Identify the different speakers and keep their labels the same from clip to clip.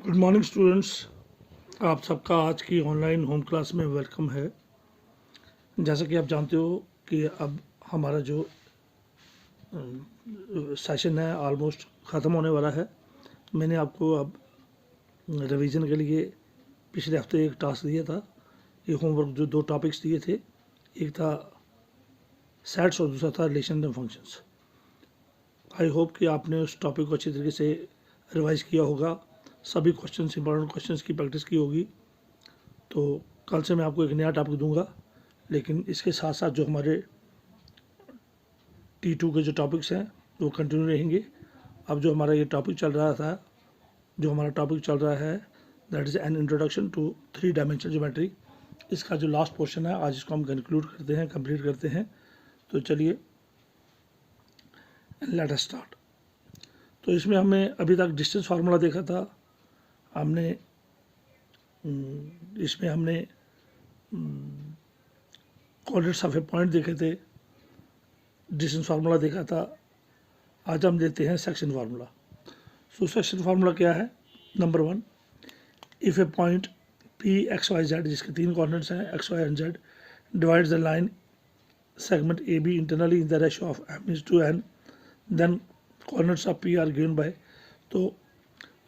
Speaker 1: Good morning students. आप सबका आज की ऑनलाइन होम क्लास में वेलकम है। जैसा कि आप जानते हो कि अब हमारा जो सेशन है ऑलमोस्ट ख़त्म होने वाला है। मैंने आपको अब रिवीजन के लिए पिछले हफ्ते एक टास्क दिया था। ये होमवर्क जो 2 टॉपिक्स दिए थे, एक था सेट्स और दूसरा था रिलेशन फंक्शंस। आई होप कि आपने उस टॉपिक को अच्छी तरीके से रिवाइज किया होगा, सभी क्वेश्चंस इंपॉर्टेंट क्वेश्चंस की प्रैक्टिस की होगी। तो कल से मैं आपको एक नया टॉपिक दूंगा, लेकिन इसके साथ साथ जो हमारे T2 के जो टॉपिक्स हैं वो कंटिन्यू रहेंगे। अब जो हमारा ये टॉपिक चल रहा था, जो हमारा टॉपिक चल रहा है that is an introduction to 3 dimensional geometry. इसका जो लास्ट पोर्शन है आज इसको हम कंक्लूड करते हैं, कंप्लीट करते हैं। तो चलिए लेट अस स्टार्ट। तो इसमें हमने अभी तक डिस्टेंस फार्मूला देखा था, हमने इसमें हमने कोऑर्डिनेट्स ऑफ ए पॉइंट देखे थे, डिस्टेंस फार्मूला देखा था। आज हम देते हैं section formula. So section formula क्या है? Number 1, if a point P X Y Z जिसके 3 कोऑर्डिनेट्स हैं X Y and Z divides the line segment A B internally in the ratio of m:n, then coordinates of P are given by. तो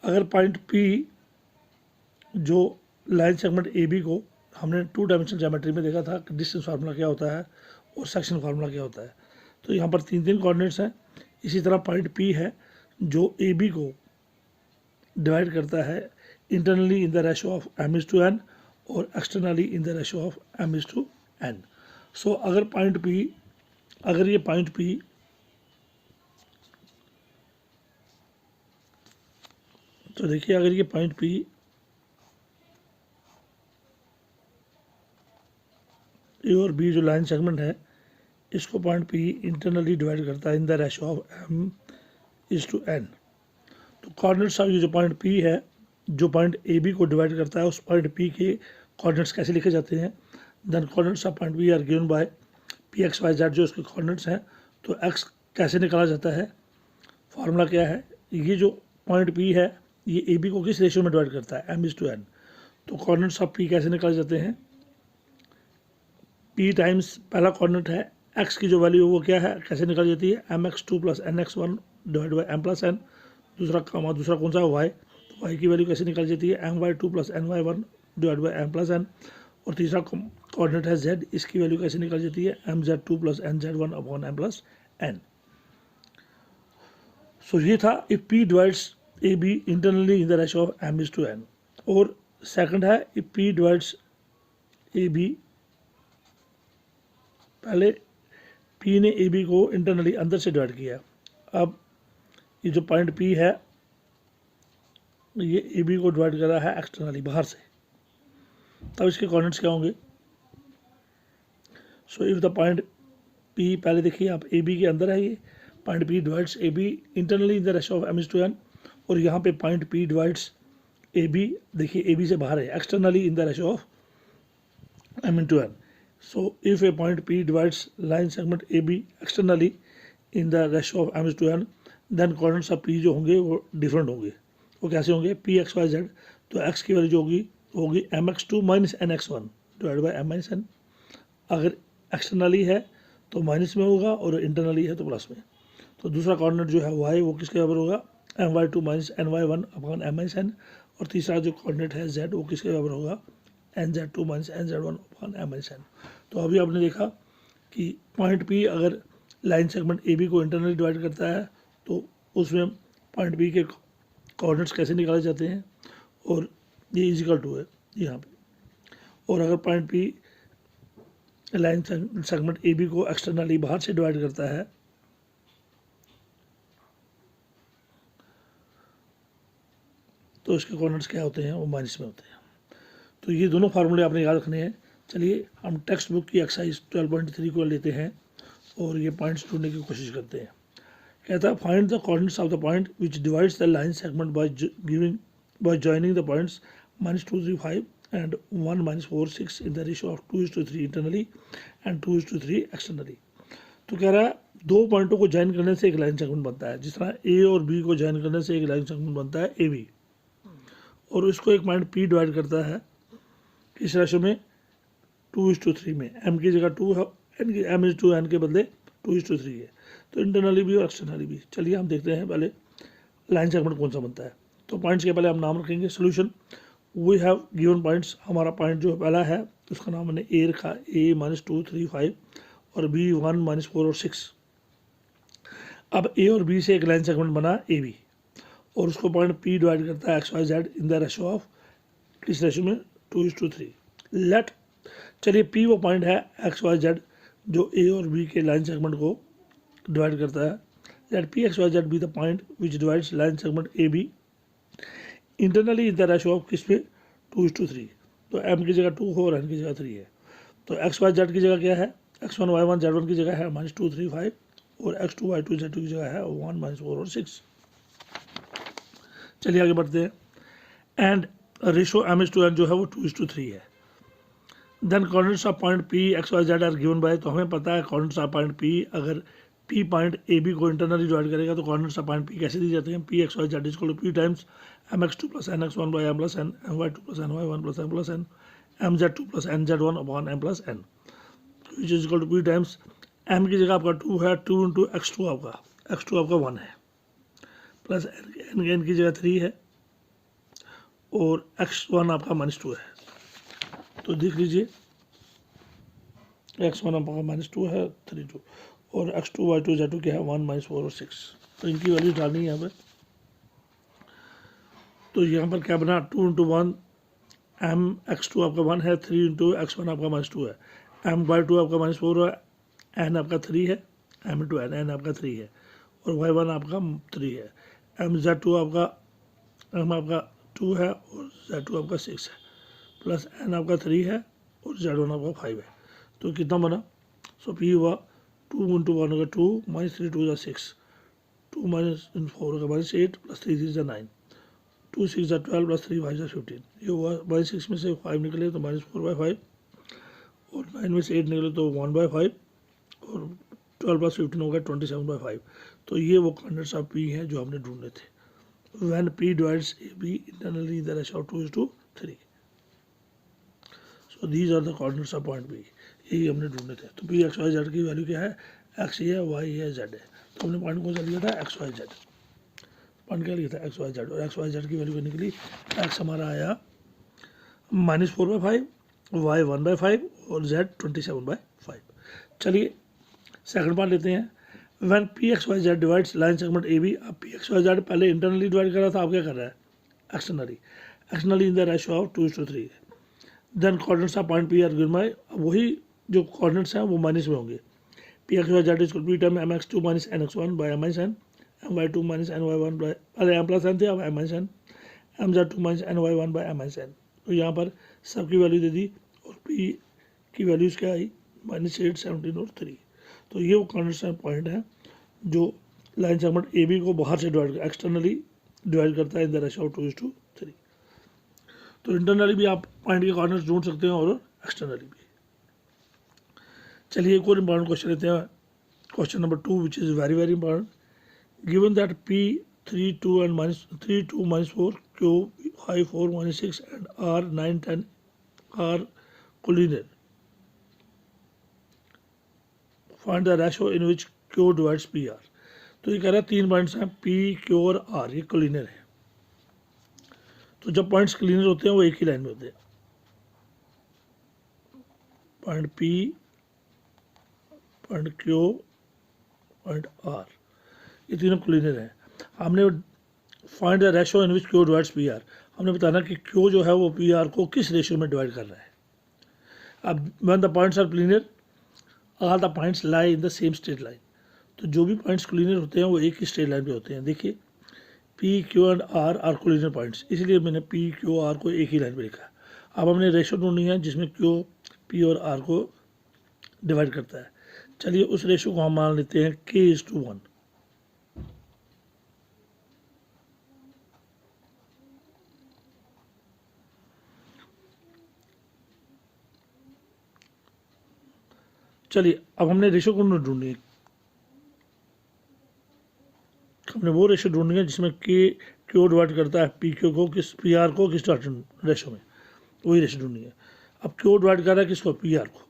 Speaker 1: अगर point P जो line segment A B को हमने 2 dimensional geometry में देखा था कि distance formula क्या होता है और सेक्शन फार्मूला क्या होता है। तो यहाँ पर 3 कोऑर्डिनेट्स हैं। इसी तरह पॉइंट पी है जो ए बी को डिवाइड करता है internally in the ratio of m:n और externally in the ratio of m:n। सो अगर ये पॉइंट पी तो देखिए, अगर ये पॉइंट पी ए और बी जो लाइन सेगमेंट है इसको पॉइंट पी इंटरनली डिवाइड करता है इन द रेशियो ऑफ m:n। तो कोऑर्डिनेट्स ऑफ ये जो पॉइंट पी है जो पॉइंट ए बी को डिवाइड करता है उस पॉइंट पी के कोऑर्डिनेट्स कैसे लिखे जाते हैं? Then coordinates of point P are given by P X Y Z जो इसके कोऑर्डिनेट्स हैं। तो एक्स कैसे निकाला जाता है? फार्मूला क्या है? ये जो पॉइंट पी है ये ए बी को किस रेशियो में डिवाइड करता है? m:n। तो कोऑर्डिनेट्स ऑफ पी कैसे निकाले जाते हैं? पी टाइम्स पहला कोऑर्डिनेट है एक्स की जो वैल्यू है वो क्या है, कैसे निकाली जाती है? mx2 + nx1 divide by m+n। दूसरा कौन सा है? y। तो y की वैल्यू कैसे निकाली जाती है? my2 + ny1 divide by m+n। और तीसरा कोऑर्डिनेट है z, इसकी वैल्यू कैसे निकाली जाती है? mz2 + nz1 upon m+n। So ये था if p divides A B internally in the ratio of m:n। और सेकंड है if p divides A B, पहले P ने ए बी को इंटरनली अंदर से डिवाइड किया। अब ये जो पॉइंट P है ये ए बी को डिवाइड कर रहा है एक्सटर्नली बाहर से, तब इसके कोऑर्डिनेट्स क्या होंगे? So if the point P, पहले देखिए आप ए बी के अंदर है, ये point P divides A B internally in the ratio of m:n। और यहाँ पे point P divides A B, देखिए ए बी से बाहर है, externally in the ratio of m:n। So if a point P divides line segment AB externally in the ratio of m:n, then coordinates of P जो होंगे वो different होंगे। वो कैसे होंगे? P x y z, तो x की value जो होगी mx2 - nx1 divide by m-n। अगर एक्सटर्नली है तो माइनस में होगा और इंटरनली है तो प्लस में। तो दूसरा कोऑर्डिनेट जो है y वो किसके बराबर होगा? my2 - ny1 upon m-n। और तीसरा जो कोऑर्डिनेट है z वो किसके बराबर होगा? nz2 - nz1 upon m-n। तो अभी आपने देखा कि पॉइंट P अगर लाइन सेगमेंट ए बी को इंटरनली डिवाइड करता है तो उसमें पॉइंट P के कोऑर्डिनेट्स कैसे निकाले जाते हैं, और ये इजिकल टू है यहाँ पे। और अगर point P line segment A B को एक्सटर्नली बाहर से डिवाइड करता है तो इसके कोऑर्डिनेट्स क्या होते हैं? वो माइनस में होते हैं। तो ये दोनों फार्मूले आपने याद रखने हैं। चलिए हम टेक्स्ट बुक की एक्सरसाइज 12.3 को लेते हैं और ये पॉइंट्स ढूंढने की कोशिश करते हैं। कहता है find the coordinates of the point which divides the line segment bye joining the points -2 3 5 and 1 -4 6 in the ratio of 2:3 internally and 2:3 externally. तो कह रहा है 2 पॉइंटों को ज्वाइन करने से एक लाइन सेगमेंट बनता है, जिस तरह ए और बी को ज्वाइन करने से एक लाइन सेगमेंट बनता है ए बी, और इसको एक पॉइंट P डिवाइड करता है किस रेशो में, 2:3 में। M की जगह 2 है, M/N के बदले 2:3 है। तो इंटरनली भी और एक्सटर्नली भी। चलिए हम देखते हैं पहले लाइन सेगमेंट कौन सा बनता है। तो पॉइंट्स के पहले हम नाम रखेंगे। Solution, we have given points. हमारा पॉइंट जो पहला है उसका नाम हमने ए रखा, A -2 3 5 और B 1 -4 और 6। अब A और B से एक लाइन सेगमेंट बना AB और उसको पॉइंट P डिवाइड करता है XYZ in the ratio of, किस रेशो में, 2:3। लेट, चलिए P वो पॉइंट है XYZ जो A और B के लाइन सेगमेंट को डिवाइड करता है। Let P XYZ be the point which divides line segment AB internally in the ratio of, किस में, 2:3। तो M की जगह 2 हो और N की जगह 3 है। तो XYZ की जगह क्या है, X1 Y1 Z1 की जगह है -2 3 5 और X2 Y2 Z2 की जगह है 1 -4 और 6। चलिए आगे बढ़ते हैं। एंड रेशो M/N जो है वो 2:3 है। Then coordinates of point P XYZ are given by, तो हमें पता है कोऑर्डिनेट्स ऑफ पॉइंट P, अगर P पॉइंट AB को इंटरनली डिवाइड करेगा तो कोऑर्डिनेट्स ऑफ पॉइंट P कैसे दी जाते हैं, P XYZ is equal to P times MX2 + NX1 by M + N, MY2 + NY1 + M + N, MZ2 + NZ1 upon M + N, which is equal to P times M की जगह आपका 2 है, 2 × X2 आपका 1 है, plus N की जगह 3 है और X1 आपका -2 है। तो देख लीजिए X1 आपका -2 है, 3 2 और X2 Y2 Z2 क्या है, 1 -4 और 6। तो इनकी वैल्यू डालनी है यहाँ पर। तो यहाँ पर क्या बना, 2 × 1 M X2 आपका 1 है, 3 × X1 आपका -2 है, M/2 आपका -4 है, N आपका 3 है, M/N आपका 3 है और Y1 आपका 3 है, MZ2 आपका 2 है और Z2 आपका 6 है, प्लस N आपका 3 है और Z1 आपका 5 है। तो कितना बना, सो P हुआ 2 × 1 होगा 2 -3 2 6, 2 -4 होगा -8 प्लस 3 3 9, 2 6 12 प्लस 3 5 15। ये हुआ -6 में से 5 निकले तो -4/5 और 9 में से 8 निकले तो 1/5 और 12 प्लस 15 होगा 27/5। तो ये वो कोऑर्डिनेट्स ऑफ P हैं जो हमने ढूंढे थे। When P divides AB internally in the ratio of 2:3. So these are the coordinates of point P. यही हमने ढूंढे थे। तो P XYZ की वैल्यू क्या है, X है, Y है, Z है। तो हमने पॉइंट कौन सा लिया था, XYZ। पॉइंट क्या लिया था, XYZ, और XYZ की वैल्यू निकली, X हमारा आया -4/5, Y 1/5 और Z 27/5। चलिए सेकंड पार्ट लेते हैं। When P XYZ divides line segment AB, अब P XYZ पहले इंटरनली डिवाइड कर रहा था, अब क्या कर रहा है, externally in the ratio of 2:3। Then coordinates of point P are given by, वही जो कोऑर्डिनेट्स हैं वो माइनस में होंगे। P XYZ is P term MX2 - NX1 by M - N, MY2 - NY1 by, अरे M + N थे, अब M - N, MZ2 - NY1 by M - N। तो यहाँ पर सबकी वैल्यू दे दी और P की वैल्यूज़ क्या आई, -8 17 और 3। तो ये वो कोऑर्डिनेट्स पॉइंट है जो लाइन सेगमेंट AB को बाहर से डिवाइड, एक्सटर्नली डिवाइड करता है इन द रेशो ऑफ 2:3। तो इंटरनली भी आप पॉइंट के कोऑर्डिनेट्स ढूंढ सकते हैं और एक्सटर्नली भी। चलिए एक और इंपॉर्टेंट क्वेश्चन लेते हैं, question number 2 which is very very important. Given that P 3 2 and -3 2 -4 Q 5 4 -6 and R 9 10 are collinear, find the ratio in which Q divides PR। तो ये कह रहा है 3 पॉइंट्स हैं P Q और R, ये कोलिनियर है। तो जब पॉइंट्स कोलिनियर होते हैं वो एक ही लाइन में होते हैं, point P, point Q, point R, ये तीनों कोलिनियर हैं। हमने find the ratio in which Q divides PR, हमने बताना कि Q जो है वो PR को किस रेशियो में डिवाइड कर रहा है। अब when the points are collinear all the points lie in the same straight line, तो जो भी पॉइंट्स कोलिनियर होते हैं वो एक ही स्ट्रेट लाइन पे होते हैं। देखिए P Q and R are collinear points, इसलिए मैंने P Q R को एक ही लाइन पे लिखा। अब हमने रेशो ढूंढनी है जिसमें Q P और R को डिवाइड करता है। चलिए उस रेशो को हम मान लेते हैं K:1। चलिए अब हमने रेशो को ढूंढनी है, आपने वो रेशो ढूंढनी है जिसमें के क्यू डिवाइड करता है पी क्यू को किस पी आर को किस रेशो में, वही रेशो ढूंढनी है। अब क्यू डिवाइड कर रहा है किसको, पी आर को।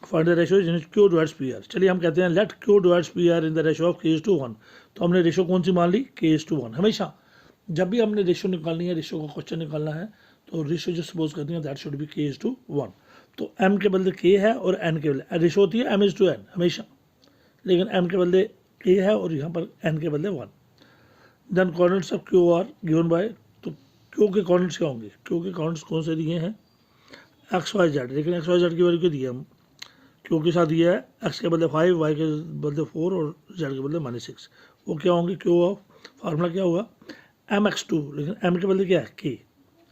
Speaker 1: फाइंड द रेशो जिन क्यू डिवाइड्स पी आर। चलिए हम कहते हैं let Q divides P R in the ratio of K:1। तो हमने रेशो कौन सी मान ली, K:1। हमेशा जब भी हमने रेशो निकालनी है, रेशो का क्वेश्चन निकालना है, तो रेशो जो सपोज करती है दैट शुड बी K:1। तो m के बदले k है और n के बदले रेशो होती है m:n हमेशा, लेकिन m के बदले k है और यहाँ पर n के बदले 1। Then coordinates of Q are given by, तो क्यू के कोऑर्डिनेट्स क्या होंगे, क्यू के कोऑर्डिनेट्स कौन से दिए हैं, एक्स वाई जेड। लेकिन एक्स वाई जेड की वैल्यू क्यों दी है, हम क्यू के साथ दिया है एक्स के बदले 5, वाई के बदले 4 और जेड के बदले -6। वो क्या होंगे, क्यू ऑफ फार्मूला क्या होगा mx2, लेकिन m के बदले क्या है k,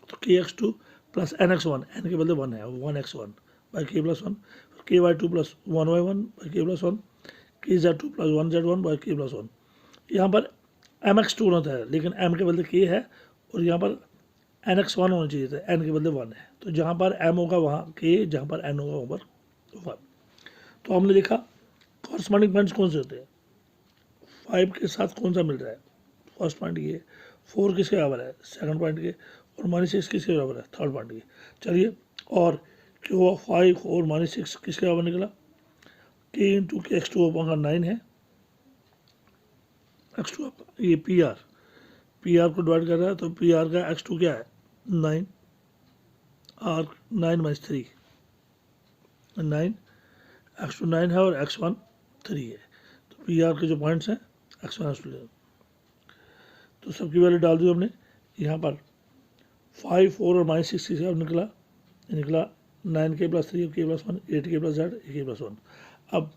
Speaker 1: तो kx2 प्लस nx1, n के बदले 1 है 1x1 by k plus 1, ky2 plus 1y1 by k plus 1, kz2 plus 1z1 by k plus 1। यहाँ पर mx2 होता है लेकिन m के बदले k है, और यहाँ पर nx1 होना चाहिए था, n के बदले 1 है। तो जहाँ पर m होगा वहाँ k, जहाँ पर n होगा वहाँ पर 1। तो हमने लिखा कॉरस्पॉन्डिंग पॉइंट्स कौन से होते हैं, 5 के साथ कौन सा मिल रहा है, फर्स्ट पॉइंट ये, 4 किसके बराबर है सेकंड पॉइंट के, और -6 किसके बराबर है थर्ड पॉइंट के। चलिए, और क्यू ऑफ 5 और -6 किसके बराबर निकला, k इंटू के x2 का 9 है, x2 ये पी आर को डिवाइड कर रहा है, तो पी आर का x2 क्या है 9, और 9 - 3 9, x2 9 है और x1 3 है। तो पी आर के जो पॉइंट्स हैं x1 x2, तो सबकी वैल्यू डाल दी हमने। यहाँ पर 5 4 और -6 किसका निकला, निकला 9k + 3 k + 1 8k + z k + 1। अब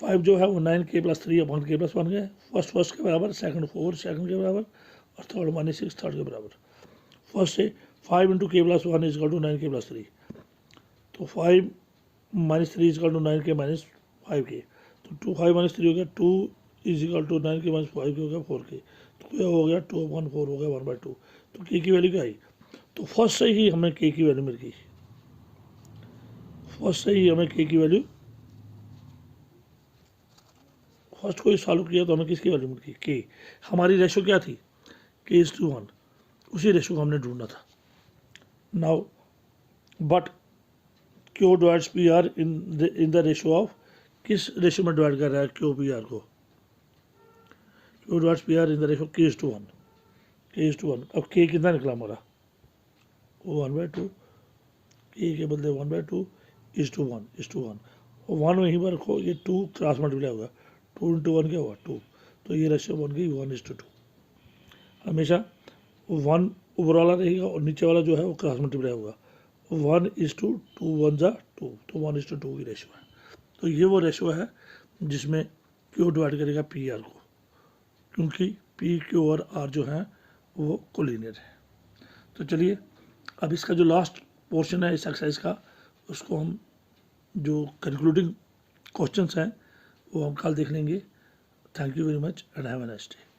Speaker 1: 5 जो है वो 9k + 3 अपॉन k + 1 गया, फर्स्ट के बराबर, सेकंड 4 सेकंड के बराबर, और थर्ड -6 थर्ड के बराबर। फर्स्ट से 5 × k + 1 = 9k + 3, तो 5 - 3 = 9k - 5k, तो 2 5 - 3 हो गया 2 = 9k - 5k हो गया 4k, तो क्या हो गया 2/4 हो गया 1/2। तो k की वैल्यू क्या आई, तो फर्स्ट से ही हमें k की वैल्यू मिल गई, फर्स्ट से ही हमें k की वैल्यू, फर्स्ट को ही सॉल्व किया तो हमें किसकी वैल्यू मिल गई, k। हमारी रेशो क्या थी K:1, उसी रेशो को हमने ढूंढना था। Now but Q divides P R in the ratio of, किस रेशो में डिवाइड कर रहा है क्यू पी आर को, Q divides P R in the ratio K:1। अब k कितना निकला हमारा 1/2, k के बदले 1/2 1:1, और 1 वहीं पर रखो, ये 2 क्रॉस मल्टीप्लाई होगा, 2 × 1 क्या होगा 2, तो ये रेशो बन गई 1:2। हमेशा 1 ऊपर वाला रहेगा और नीचे वाला जो है वो क्रॉस मल्टीप्लाई होगा, 1:2 2 1 = 2, तो 1:2 की रेशो है। तो ये वो रेशो है जिसमें क्यू डिवाइड करेगा पी आर को, क्योंकि पी क्यू और आर जो है वो कोलिनियर है। तो चलिए, अब इसका जो लास्ट पोर्शन है इस एक्सरसाइज का, उसको हम जो कंक्लूडिंग क्वेश्चंस हैं वो हम कल देख लेंगे। Thank you very much and have a nice day.